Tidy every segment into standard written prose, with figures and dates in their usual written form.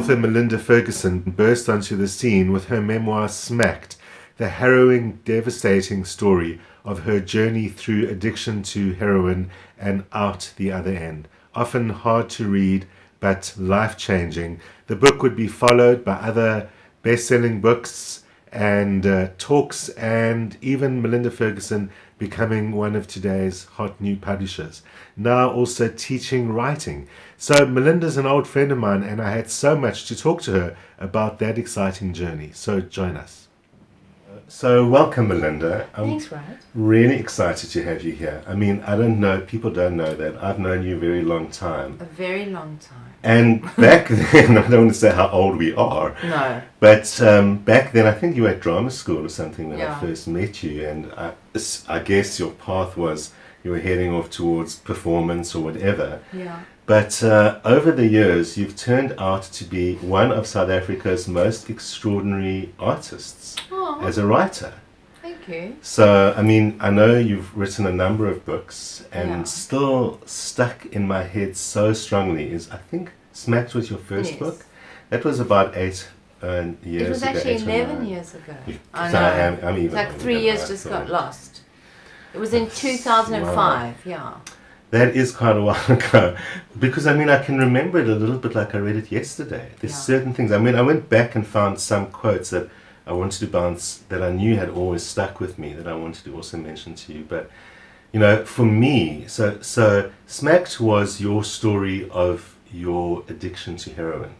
author Melinda Ferguson burst onto the scene with her memoir Smacked, the harrowing, devastating story of her journey through addiction to heroin and out the other end. Often hard to read, but life-changing. The book would be followed by other best-selling books and talks, and even Melinda Ferguson becoming one of today's hot new publishers. Now also teaching writing. So Melinda's an old friend of mine, and I had so much to talk to her about that exciting journey. So join us. So welcome, Melinda. Thanks, Rod. Really excited to have you here. I mean, I don't know, people don't know that I've known you a very long time. A very long time. And back then, I don't want to say how old we are. No. But back then, I think you were at drama school or something when I Yeah. first met you. And I guess your path was you were heading off towards performance or whatever. Yeah. But over the years, you've turned out to be one of South Africa's most extraordinary artists as a writer. Thank you. So, I mean, I know you've written a number of books, and Yeah. still stuck in my head so strongly is, I think, Smacked was your first Yes. book. That was about 8 years ago. It was actually 8 or 11 9. years ago. You- I so know. I'm even It's like older 3 than years I just thought. got lost. It was in 2005, yeah. That is quite a while ago. Because, I mean, I can remember it a little bit like I read it yesterday. There's Yeah. certain things. I mean, I went back and found some quotes that I wanted to bounce, that I knew had always stuck with me, that I wanted to also mention to you. But, you know, for me, so Smacked was your story of your addiction to heroin.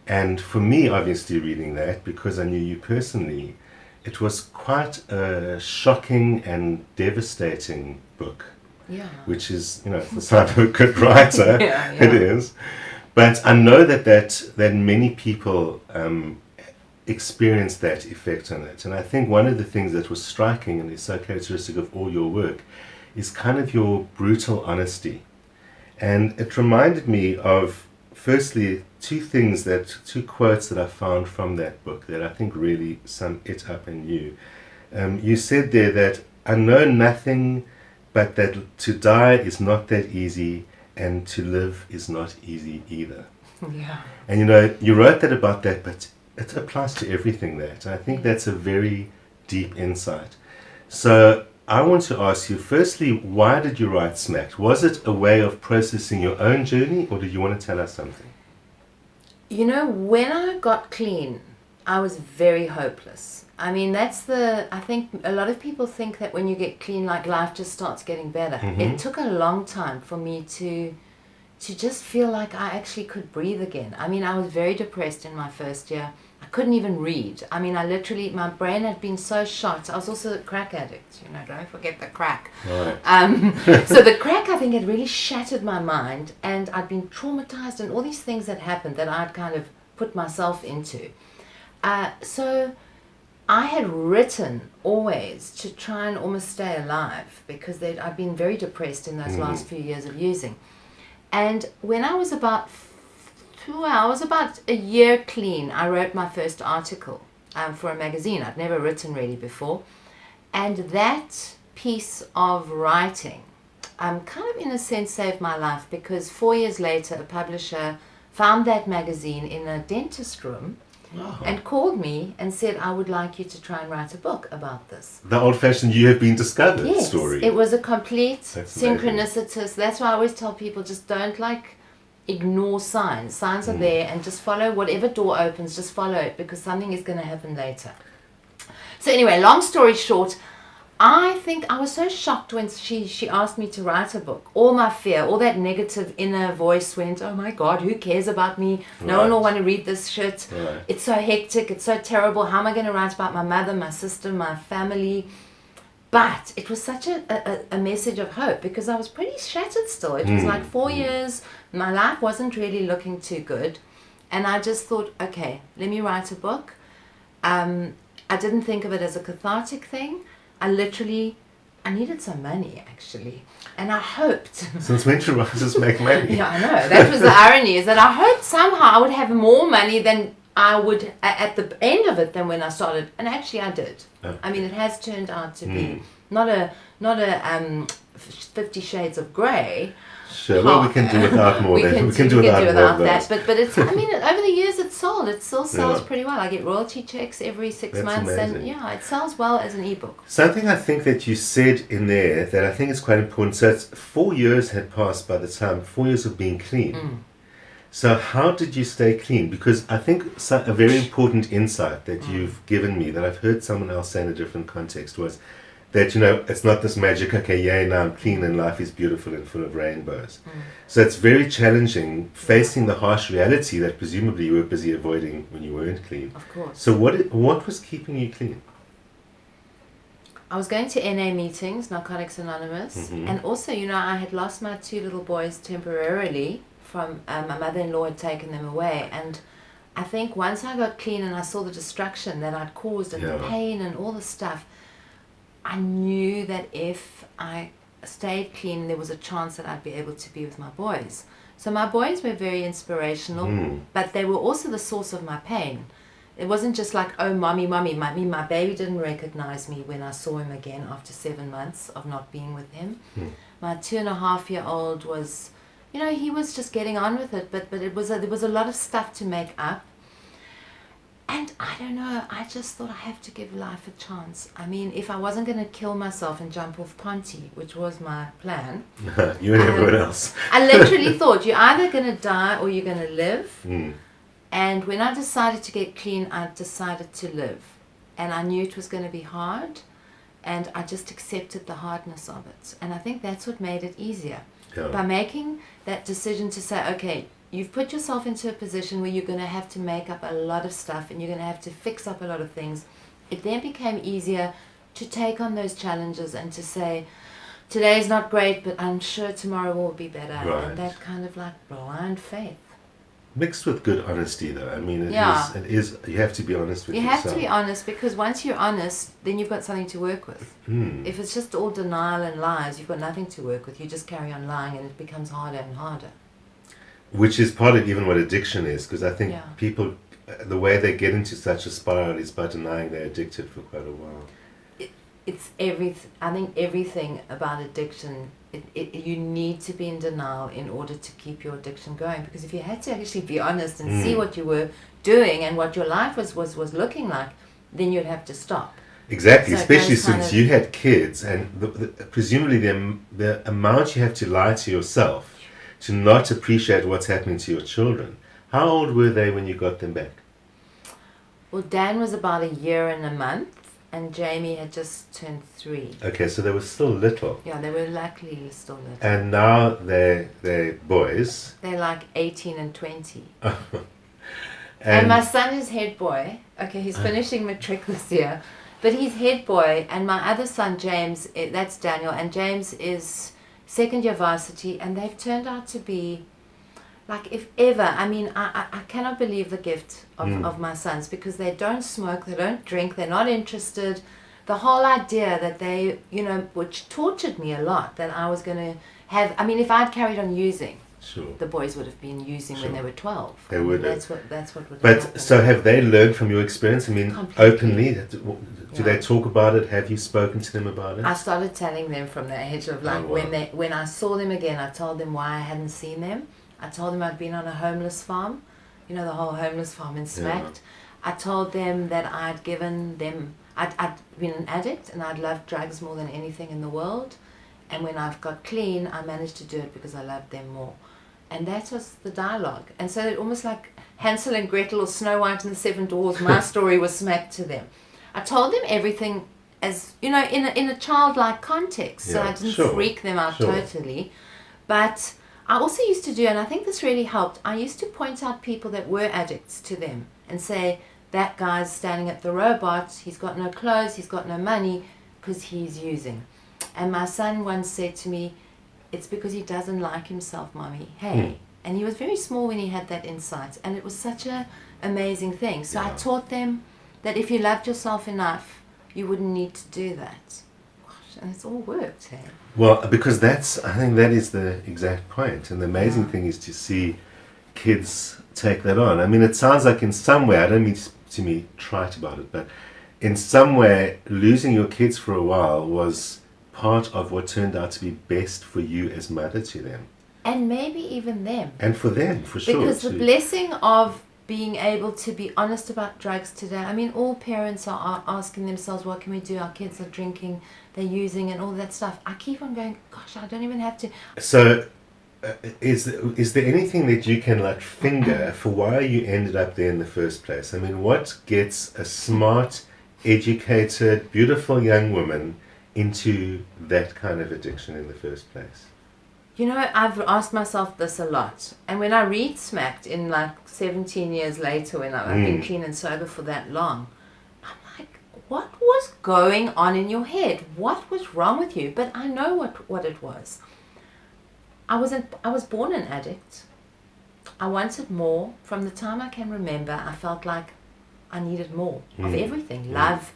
And for me, obviously, reading that, because I knew you personally, it was quite a shocking and devastating book. Yeah. Which is, you know, the sign of a good writer. Yeah. It is. But I know that many people experience that effect on it. And I think one of the things that was striking and is so characteristic of all your work is kind of your brutal honesty. And it reminded me of, firstly, two quotes that I found from that book that I think really sum it up in you. You said there that I know nothing but that to die is not that easy, and to live is not easy either. Yeah. And you know, you wrote that about that, but it applies to everything that. And I think that's a very deep insight. So I want to ask you, firstly, why did you write Smacked? Was it a way of processing your own journey, or did you want to tell us something? You know, when I got clean, I was very hopeless. I mean, I think a lot of people think that when you get clean, like life just starts getting better. Mm-hmm. It took a long time for me to just feel like I actually could breathe again. I mean, I was very depressed in my first year. I couldn't even read. I mean, my brain had been so shot. I was also a crack addict, you know, don't forget the crack. Right. So the crack, I think, had really shattered my mind, and I'd been traumatized and all these things that happened that I'd kind of put myself into. So I had written always to try and almost stay alive, because I'd been very depressed in those last few years of using. And when I was about a year clean, I wrote my first article for a magazine. I'd never written really before. And that piece of writing kind of in a sense saved my life, because 4 years later a publisher found that magazine in a dentist room. Oh. And called me and said, I would like you to try and write a book about this. The old-fashioned "you have been discovered" Yes, story. it was a complete That's amazing. synchronicitous. That's why I always tell people, just don't ignore signs. Signs are there, and just follow whatever door opens, just follow it, because something is going to happen later. So anyway, long story short, I think I was so shocked when she asked me to write a book. All my fear, all that negative inner voice went, oh my God, who cares about me? No one will want to read this shit. Right. It's so hectic. It's so terrible. How am I going to write about my mother, my sister, my family? But it was such a message of hope, because I was pretty shattered still. It was like 4 years. My life wasn't really looking too good. And I just thought, okay, let me write a book. I didn't think of it as a cathartic thing. I needed some money, actually. And I hoped... Since when do writers make money? Yeah, I know. That was the irony, is that I hoped somehow I would have more money than I would at the end of it than when I started. And actually I did. Okay. I mean, it has turned out to be not a 50 Shades of Grey. Sure, well, we can do without more than we can do without more that. But it's, I mean, over the years it's sold. It still sells pretty well. I get royalty checks every 6 months, amazing. and it sells well as an ebook. Something I think that you said in there that I think is quite important. So it's 4 years had passed by the time, 4 years of being clean. So how did you stay clean? Because I think a very important insight that you've given me that I've heard someone else say in a different context was that, it's not this magic, okay, yay, now I'm clean and life is beautiful and full of rainbows. So it's very challenging facing the harsh reality that presumably you were busy avoiding when you weren't clean. Of course. So what was keeping you clean? I was going to NA meetings, Narcotics Anonymous, and also, I had lost my 2 little boys temporarily from my mother-in-law had taken them away, and I think once I got clean and I saw the destruction that I'd caused and the pain and all the stuff, I knew that if I stayed clean, there was a chance that I'd be able to be with my boys. So my boys were very inspirational, but they were also the source of my pain. It wasn't just like, oh, mommy. My baby didn't recognize me when I saw him again after 7 months of not being with him. My 2.5-year-old was, he was just getting on with it, but there was a lot of stuff to make up. And I don't know, I just thought I have to give life a chance. I mean, if I wasn't going to kill myself and jump off Ponty, which was my plan. You and everyone else. I literally thought, you're either going to die or you're going to live. And when I decided to get clean, I decided to live. And I knew it was going to be hard. And I just accepted the hardness of it. And I think that's what made it easier. By making that decision to say, okay, you've put yourself into a position where you're going to have to make up a lot of stuff and you're going to have to fix up a lot of things. It then became easier to take on those challenges and to say, today's not great, but I'm sure tomorrow will be better. Right. And that kind of like blind faith. Mixed with good honesty, though. I mean, it is. You have to be honest with yourself. You have to be honest, because once you're honest, then you've got something to work with. If it's just all denial and lies, you've got nothing to work with. You just carry on lying and it becomes harder and harder. Which is part of even what addiction is, because I think people, the way they get into such a spiral is by denying they're addicted for quite a while. It's everything. I think everything about addiction, you need to be in denial in order to keep your addiction going. Because if you had to actually be honest and see what you were doing and what your life was looking like, then you'd have to stop. Exactly, so especially since you had kids, and presumably the amount you have to lie to yourself to not appreciate what's happening to your children. How old were they when you got them back? Well, Dan was about 1 year and a month. And Jamie had just turned 3. Okay, so they were still little. Yeah, they were luckily still little. And now they're boys. They're like 18 and 20. and my son is head boy. Okay, he's finishing matric this year. But he's head boy. And my other son, James, that's Daniel. And James is second year varsity. And they've turned out to be, like, if ever, I mean, I cannot believe the gift of my sons, because they don't smoke, they don't drink, they're not interested. The whole idea that they, which tortured me a lot, that I was going to have, I mean, if I'd carried on using, the boys would have been using when they were 12. They would have. That's what would But happen. So have they learned from your experience? I mean, completely. Openly? Do they talk about it? Have you spoken to them about it? I started telling them from the age of, like, when I saw them again, I told them why I hadn't seen them. I told them I'd been on a homeless farm, the whole homeless farm in Smacked. I told them that I'd given them, I'd been an addict and I'd loved drugs more than anything in the world. And when I've got clean, I managed to do it because I loved them more. And that was the dialogue. And so it almost like Hansel and Gretel or Snow White and the Seven Dwarfs, my story was smacked to them. I told them everything as, in a childlike context. So I didn't freak them out totally. But I also used to do, and I think this really helped, I used to point out people that were addicts to them and say, that guy's standing at the robot, he's got no clothes, he's got no money, because he's using. And my son once said to me, it's because he doesn't like himself, Mommy. Hey. And he was very small when he had that insight, and it was such an amazing thing. So I taught them that if you loved yourself enough, you wouldn't need to do that. And it's all worked, hey? Well, because I think that is the exact point. And the amazing thing is to see kids take that on. I mean, it sounds like in some way, I don't mean to be trite about it, but in some way, losing your kids for a while was part of what turned out to be best for you as mother to them. And maybe even them. And for them, for sure. Because the blessing of being able to be honest about drugs today, I mean, all parents are asking themselves, what can we do? Our kids are drinking, they're using, and all that stuff. I keep on going, gosh, I don't even have to. So, is there anything that you can like finger for why you ended up there in the first place? I mean, what gets a smart, educated, beautiful young woman into that kind of addiction in the first place? You know, I've asked myself this a lot. And when I read Smacked in like 17 years later, when I've been clean and sober for that long, I'm like, what was going on in your head? What was wrong with you? But I know what it was. I was born an addict. I wanted more. From the time I can remember, I felt like I needed more of everything. Love.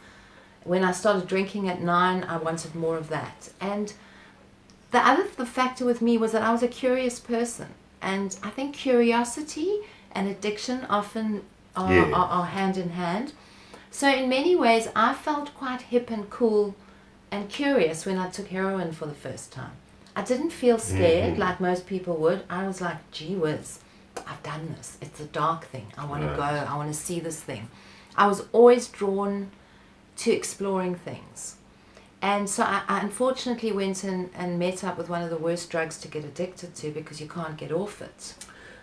When I started drinking at 9, I wanted more of that. And the factor with me was that I was a curious person. And I think curiosity and addiction often are hand in hand. So in many ways, I felt quite hip and cool and curious when I took heroin for the first time. I didn't feel scared like most people would. I was like, gee whiz, I've done this. It's a dark thing. I want to go. I want to see this thing. I was always drawn to exploring things. And so I unfortunately went and met up with one of the worst drugs to get addicted to because you can't get off it.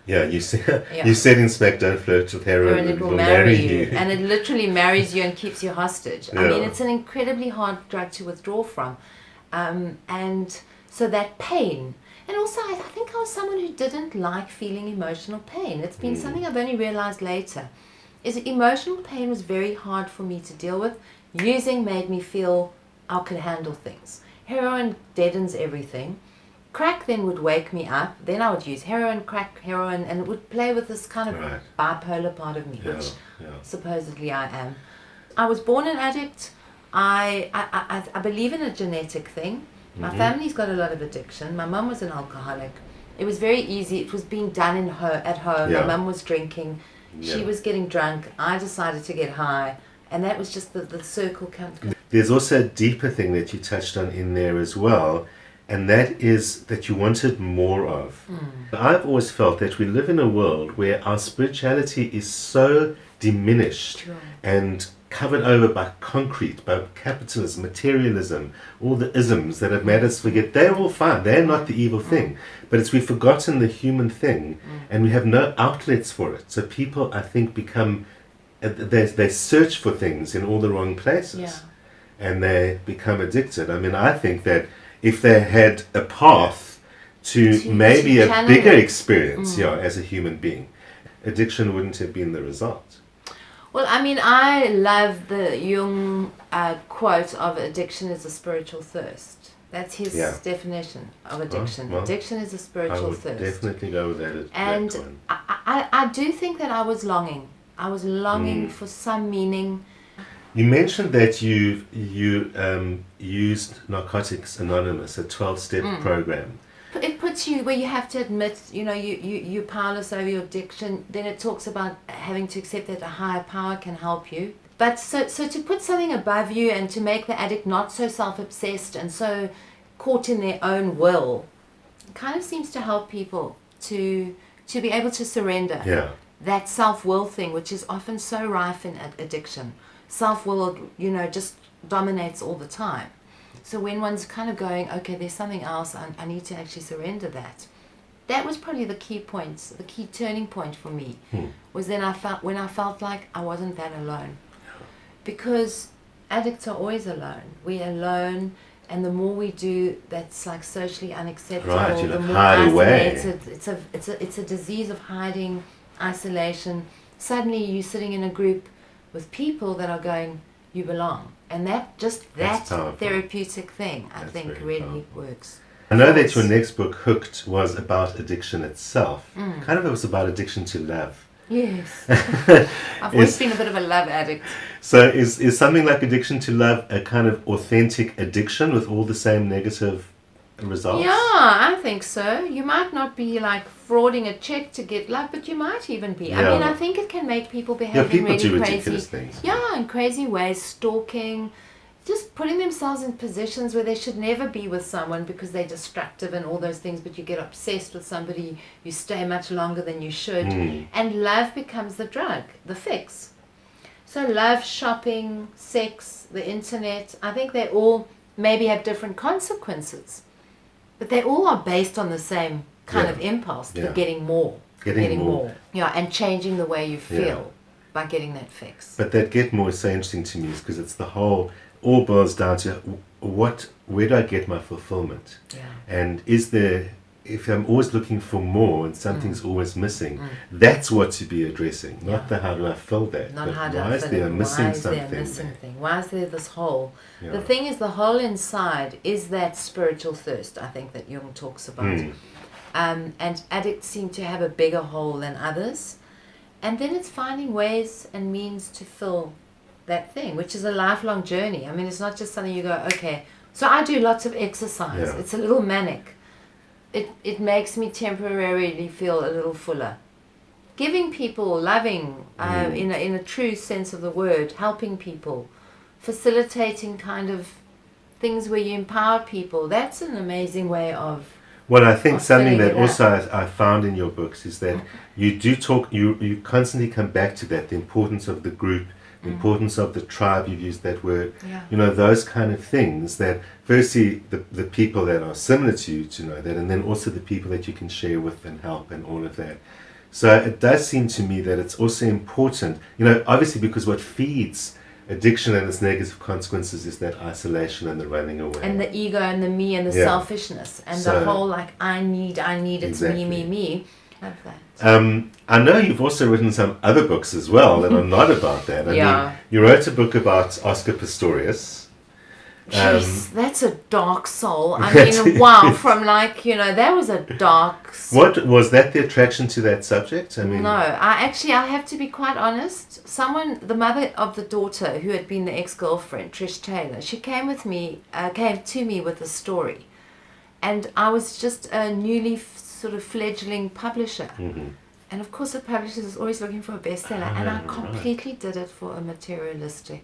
Yeah, you said in Smack, don't flirt with heroin, it will marry you. And it literally marries you and keeps you hostage. Yeah. I mean, it's an incredibly hard drug to withdraw from. And so that pain. And also, I think I was someone who didn't like feeling emotional pain. It's been something I've only realized later. Is that emotional pain was very hard for me to deal with. Using made me feel I could handle things. Heroin deadens everything. Crack then would wake me up. Then I would use heroin, crack, heroin, and it would play with this kind of bipolar part of me, which supposedly I am. I was born an addict. I believe in a genetic thing. My family's got a lot of addiction. My mum was an alcoholic. It was very easy. It was being done at home. My mum was drinking. She was getting drunk. I decided to get high. And that was just the circle. There's also a deeper thing that you touched on in there as well, and that is that you wanted more of. I've always felt that we live in a world where our spirituality is so diminished and covered over by concrete, by capitalism, materialism, all the isms that have made us forget. They're all fine. They're not the evil thing. But it's we've forgotten the human thing, and we have no outlets for it. So people, I think, become... They search for things in all the wrong places, and they become addicted. I mean, I think that if they had a path to maybe a bigger experience, as a human being, addiction wouldn't have been the result. Well, I mean, I love the Jung quote of addiction is a spiritual thirst. That's his definition of addiction. Well, addiction is a spiritual thirst. I would definitely go with that. And I do think that I was longing. I was longing for some meaning. You mentioned that you used Narcotics Anonymous, a 12-step program. It puts you where you have to admit, you're powerless over your addiction. Then it talks about having to accept that a higher power can help you. But so to put something above you and to make the addict not so self-obsessed and so caught in their own will, kind of seems to help people to be able to surrender. Yeah. That self-will thing, which is often so rife in addiction. Self-will, just dominates all the time. So when one's kind of going, okay, there's something else, I need to actually surrender that. That was probably the key points, the key turning point for me, was when I felt like I wasn't that alone. Because addicts are always alone. We're alone, and the more we do that's like socially unacceptable, the more isolated. It's a disease of hiding, isolation. Suddenly you're sitting in a group with people that are going, you belong, and that therapeutic thing I think really works. I know that your next book, Hooked, was about addiction itself. Kind of it was about addiction to love. Yes. I've always been a bit of a love addict. So is something like addiction to love a kind of authentic addiction with all the same negative results? Yeah, I think so. You might not be like frauding a check to get love, but you might even be. I mean, I think it can make people behave in really do crazy, ridiculous things. Yeah, in crazy ways, stalking, just putting themselves in positions where they should never be with someone because they're destructive and all those things, but you get obsessed with somebody, you stay much longer than you should, and love becomes the drug, the fix. So love, shopping, sex, the internet, I think they all maybe have different consequences, but they all are based on the same kind of impulse, the getting more. Getting more. Yeah, and changing the way you feel by getting that fix. But that get more is so interesting to me, is because it's the whole, all boils down to where do I get my fulfillment? Yeah. And is there, if I'm always looking for more and something's always missing, that's what to be addressing, not the how do I fill that, not but how do why I is fill there it? missing Why is something there a missing there? thing? Why is there this hole? Yeah. The thing is, the hole inside is that spiritual thirst, I think, that Jung talks about. And addicts seem to have a bigger hole than others. And then it's finding ways and means to fill that thing, which is a lifelong journey. I mean, it's not just something you go, okay. So I do lots of exercise. It's a little manic. It makes me temporarily feel a little fuller. Giving people, loving, in a true sense of the word, helping people, facilitating kind of things where you empower people. That's an amazing way of. Well, I think something that filling it also I found in your books is that you do talk, you constantly come back to that, the importance of the group, the importance of the tribe, you've used that word, those kind of things that firstly the people that are similar to you to know that, and then also the people that you can share with and help and all of that. So it does seem to me that it's also important, obviously, because what feeds addiction and its negative consequences is that isolation and the running away. And the ego and the me and the selfishness and the whole I need, it's me. Love that. I know you've also written some other books as well that are not about that. I mean, you wrote a book about Oscar Pistorius. Jeez, that's a dark soul. I mean, wow, from that was a dark soul. What was that, the attraction to that subject? I mean, no, I have to be quite honest. The mother of the daughter who had been the ex-girlfriend, Trish Taylor, she came to me with a story. And I was just a newly sort of fledgling publisher. And of course, a publisher is always looking for a bestseller. And I completely did it for a materialistic.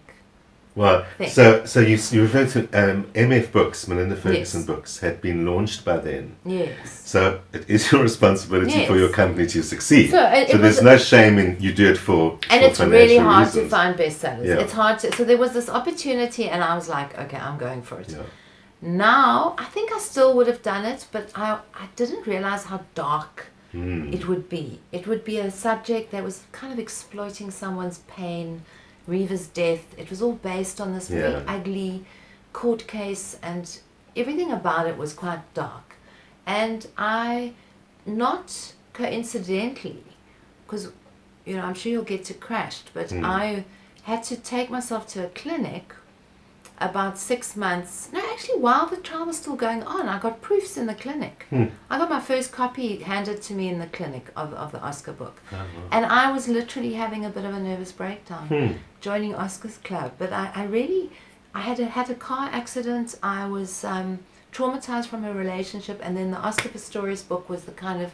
Well, so you referred to MF Books, Melinda Ferguson Books, had been launched by then. Yes. So it is your responsibility for your company to succeed. So there's no shame in you do it for and it's really hard reasons. to find bestsellers. It's hard to. So there was this opportunity, and I was like, okay, I'm going for it. Yeah. Now I think I still would have done it, but I didn't realize how dark it would be. It would be a subject that was kind of exploiting someone's pain. Reeva's death, it was all based on this very ugly court case, and everything about it was quite dark. And I, not coincidentally, because I'm sure you'll get to Crashed, but I had to take myself to a clinic about 6 months. No, actually, while the trial was still going on, I got proofs in the clinic. I got my first copy handed to me in the clinic of the Oscar book. And I was literally having a bit of a nervous breakdown, joining Oscar's club. But I had a car accident. I was traumatized from a relationship. And then the Oscar Pistorius book was the kind of,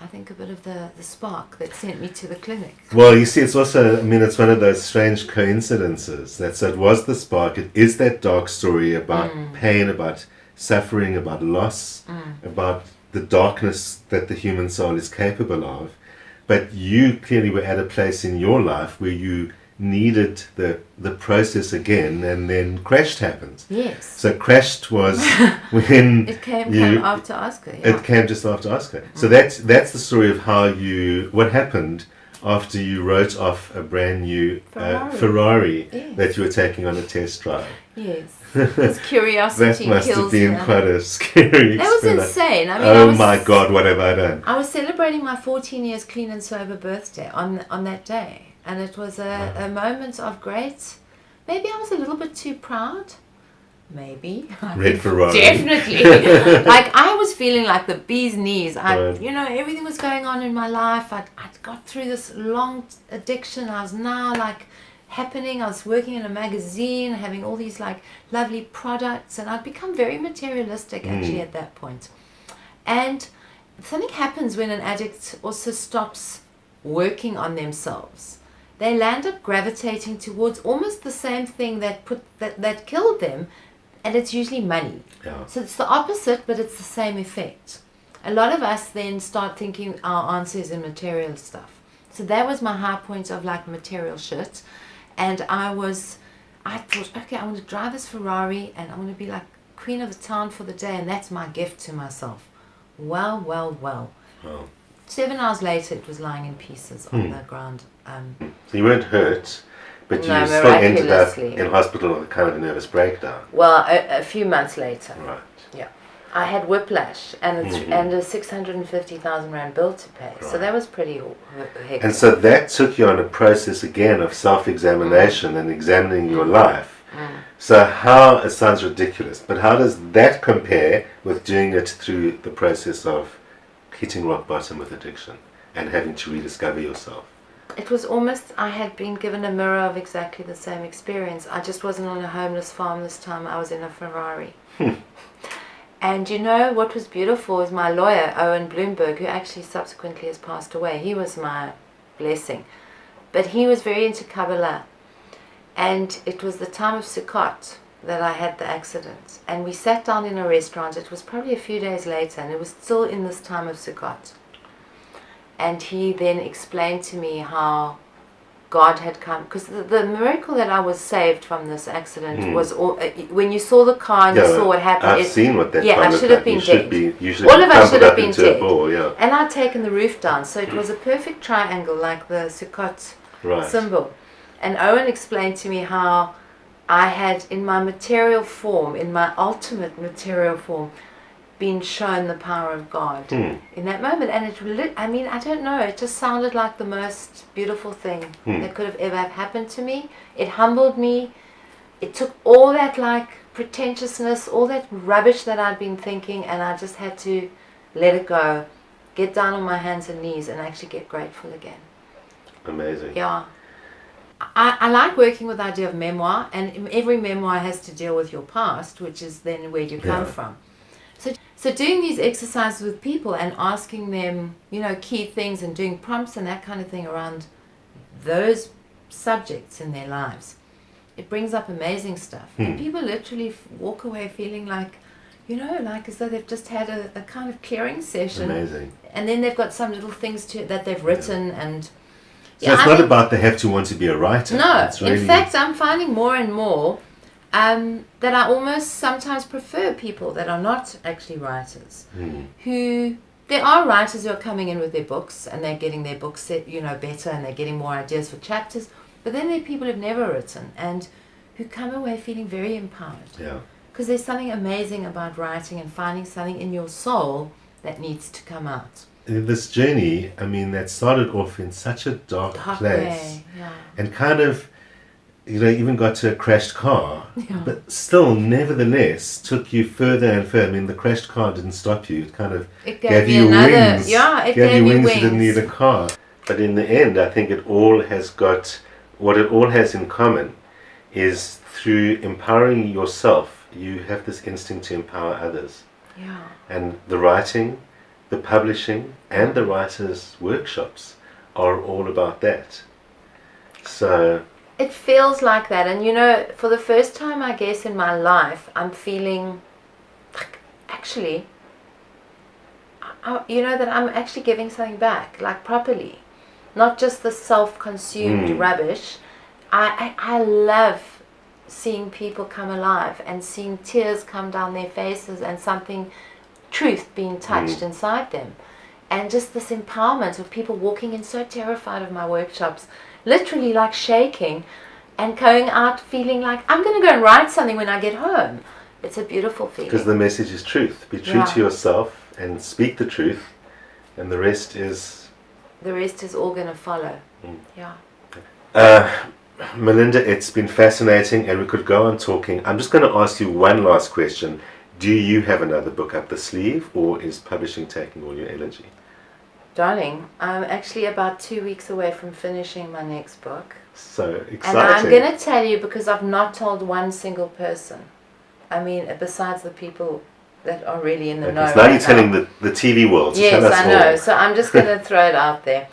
I think, a bit of the spark that sent me to the clinic. Well, you see, it's also, it's one of those strange coincidences. So it was the spark. It is that dark story about pain, about suffering, about loss, about the darkness that the human soul is capable of. But you clearly were at a place in your life where you needed the process again, and then Crashed happened. Yes. So Crashed was when it came after Oscar. It came just after Oscar. So that's the story of how what happened after you wrote off a brand new Ferrari that you were taking on a test drive. Yes. This curiosity that must kills have been quite a scary That was insane. I mean, oh my God, what have I done? I was celebrating my 14 years clean and sober birthday on that day. And it was a moment of great. Maybe I was a little bit too proud. Maybe. Red Ferrari. Definitely. Like I was feeling like the bee's knees. Everything was going on in my life. I'd got through this long addiction. I was now like happening. I was working in a magazine, having all these like lovely products, and I'd become very materialistic actually at that point. And something happens when an addict also stops working on themselves. They land up gravitating towards almost the same thing that killed them, and it's usually money. Yeah. So it's the opposite, but it's the same effect. A lot of us then start thinking our answer is in material stuff. So that was my high point of like material shit. And I thought, okay, I want to drive this Ferrari and I want to be like queen of the town for the day, and that's my gift to myself. Well. Wow. 7 hours later, it was lying in pieces on the ground. So you weren't hurt, but you No, still ended up miraculously. in hospital with kind of a nervous breakdown. Well, a few months later. Right. Yeah. I had whiplash and a 650,000 rand bill to pay. Right. So that was pretty hectic. And so that took you on a process again of self-examination and examining your life. So it sounds ridiculous, but how does that compare with doing it through the process of hitting rock bottom with addiction and having to rediscover yourself? It was almost, I had been given a mirror of exactly the same experience. I just wasn't on a homeless farm this time. I was in a Ferrari. And you know what was beautiful was my lawyer, Owen Bloomberg, who actually subsequently has passed away. He was my blessing. But he was very into Kabbalah. And it was the time of Sukkot that I had the accident. And we sat down in a restaurant. It was probably a few days later, and it was still in this time of Sukkot. And he then explained to me how God had come, because the miracle that I was saved from this accident was all, when you saw the car and you saw what happened. I've seen what that I should have been dead. Usually all of us should have been into dead. A ball, yeah. And I'd taken the roof down, so it was a perfect triangle like the Sukkot symbol. And Owen explained to me how I had, in my material form, in my ultimate material form, been shown the power of God in that moment. And it really, I mean, I don't know, it just sounded like the most beautiful thing that could have ever happened to me. It humbled me. It took all that like pretentiousness, all that rubbish that I'd been thinking, and I just had to let it go, get down on my hands and knees and actually get grateful again. Amazing. Yeah. I like working with the idea of memoir, and every memoir has to deal with your past, which is then where you come from. So doing these exercises with people and asking them, you know, key things and doing prompts and that kind of thing around those subjects in their lives, it brings up amazing stuff. And people literally walk away feeling like, you know, like as though they've just had a kind of clearing session. Amazing. And then they've got some little things that they've written and... So it's not about they have to want to be a writer. No, it's really... in fact, I'm finding more and more that I almost sometimes prefer people that are not actually writers. Who, there are writers who are coming in with their books and they're getting their books set, you know, better, and they're getting more ideas for chapters. But then there are people who've never written and who come away feeling very empowered. Yeah. Because there's something amazing about writing and finding something in your soul that needs to come out. This journey, I mean, that started off in such a dark place. Way, yeah. And kind of, you know, even got to a crashed car, but still, nevertheless, took you further and further. I mean, the crashed car didn't stop you. It kind of gave you wings. Yeah, it gave you me wings. You didn't need a car. But in the end, I think it all has got, what it all has in common is through empowering yourself, you have this instinct to empower others. Yeah. And the writing, the publishing, and the writers' workshops are all about that. So... It feels like that, and you know, for the first time, I guess, in my life, I'm feeling like, actually, you know, that I'm actually giving something back, like properly. Not just the self-consumed rubbish. I love seeing people come alive and seeing tears come down their faces and something, truth being touched inside them. And just this empowerment of people walking in so terrified of my workshops, literally like shaking and going out feeling like I'm going to go and write something when I get home. It's a beautiful feeling. Because the message is truth. Be true to yourself and speak the truth, and the rest is... The rest is all going to follow. Yeah. Melinda, it's been fascinating, and we could go on talking. I'm just going to ask you one last question. Do you have another book up the sleeve, or is publishing taking all your energy? Darling, I'm actually about 2 weeks away from finishing my next book. So exciting. And I'm going to tell you, because I've not told one single person. I mean, besides the people that are really in the know. So now you're telling the TV world. So yes, tell us I know. So I'm just going to throw it out there.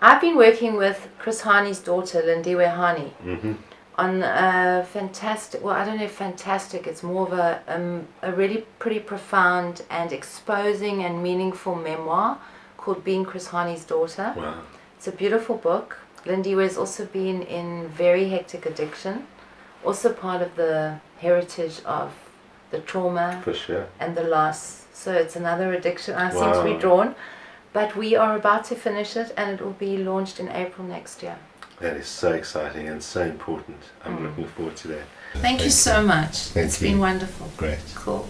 I've been working with Chris Hani's daughter, Lindiwe Hani, on a fantastic, well, I don't know if fantastic, it's more of a really pretty profound and exposing and meaningful memoir called Being Chris Hani's Daughter. Wow. It's a beautiful book. Lindiwe has also been in very hectic addiction, also part of the heritage of the trauma For sure. and the loss. So it's another addiction I seem to be drawn. But we are about to finish it, and it will be launched in April next year. That is so exciting and so important. I'm looking forward to that. Thank you so much. It's been wonderful. Great. Cool.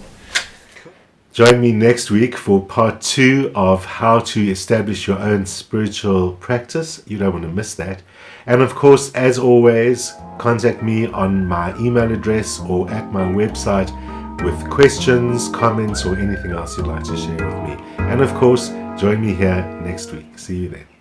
Join me next week for part 2 of how to establish your own spiritual practice. You don't want to miss that. And of course, as always, contact me on my email address or at my website with questions, comments, or anything else you'd like to share with me. And of course, join me here next week. See you then.